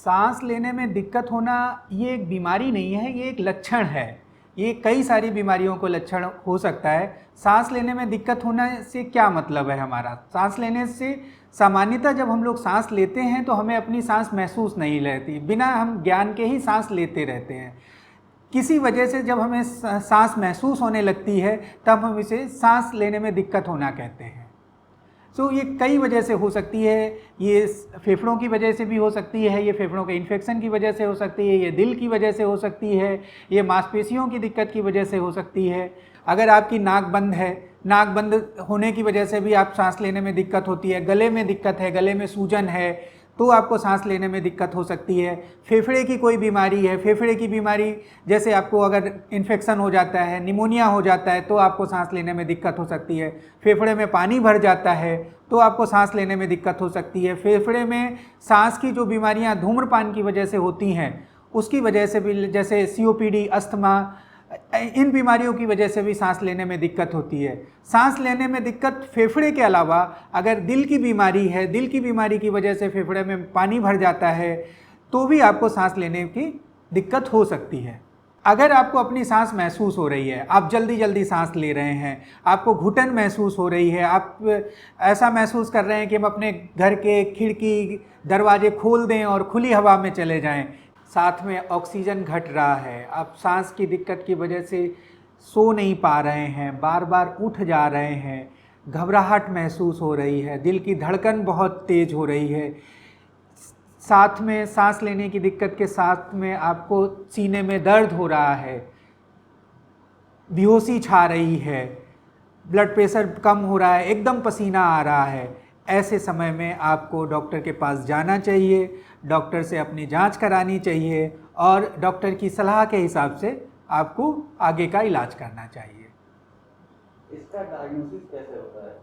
सांस लेने में दिक्कत होना ये एक बीमारी नहीं है, ये एक लक्षण है। ये कई सारी बीमारियों को लक्षण हो सकता है। सांस लेने में दिक्कत होने से क्या मतलब है हमारा? सांस लेने से सामान्यतः जब हम लोग सांस लेते हैं तो हमें अपनी सांस महसूस नहीं रहती, बिना हम ज्ञान के ही सांस लेते रहते हैं। किसी वजह से जब हमें सांस महसूस होने लगती है तब हम इसे सांस लेने में दिक्कत होना कहते हैं। ये कई वजह से हो सकती है। ये फेफड़ों की वजह से भी हो सकती है, ये फेफड़ों के इन्फेक्शन की वजह से हो सकती है, ये दिल की वजह से हो सकती है, ये मांसपेशियों की दिक्कत की वजह से हो सकती है। अगर आपकी नाक बंद है, नाक बंद होने की वजह से भी आप सांस लेने में दिक्कत होती है। गले में दिक्कत है, गले में सूजन है तो आपको सांस लेने में दिक्कत हो सकती है। फेफड़े की कोई बीमारी है, फेफड़े की बीमारी जैसे आपको अगर इन्फेक्शन हो जाता है, निमोनिया हो जाता है तो आपको सांस लेने में दिक्कत हो सकती है। फेफड़े में पानी भर जाता है तो आपको सांस लेने में दिक्कत हो सकती है। फेफड़े में सांस की जो बीमारियां धूम्रपान की वजह से होती हैं उसकी वजह से भी, जैसे COPD, अस्थमा, इन बीमारियों की वजह से भी सांस लेने में दिक्कत होती है। सांस लेने में दिक्कत फेफड़े के अलावा अगर दिल की बीमारी है, दिल की बीमारी की वजह से फेफड़े में पानी भर जाता है तो भी आपको सांस लेने की दिक्कत हो सकती है। अगर आपको अपनी सांस महसूस हो रही है, आप जल्दी जल्दी सांस ले रहे हैं, आपको घुटन महसूस हो रही है, आप ऐसा महसूस कर रहे हैं कि हम अपने घर के खिड़की दरवाजे खोल दें और खुली हवा में चले जाएं, साथ में ऑक्सीजन घट रहा है, आप सांस की दिक्कत की वजह से सो नहीं पा रहे हैं, बार बार उठ जा रहे हैं, घबराहट महसूस हो रही है, दिल की धड़कन बहुत तेज़ हो रही है, साथ में सांस लेने की दिक्कत के साथ में आपको सीने में दर्द हो रहा है, बेहोशी छा रही है, ब्लड प्रेशर कम हो रहा है, एकदम पसीना आ रहा है, ऐसे समय में आपको डॉक्टर के पास जाना चाहिए, डॉक्टर से अपनी जांच करानी चाहिए और डॉक्टर की सलाह के हिसाब से आपको आगे का इलाज करना चाहिए। इसका डायग्नोसिस कैसे होता है?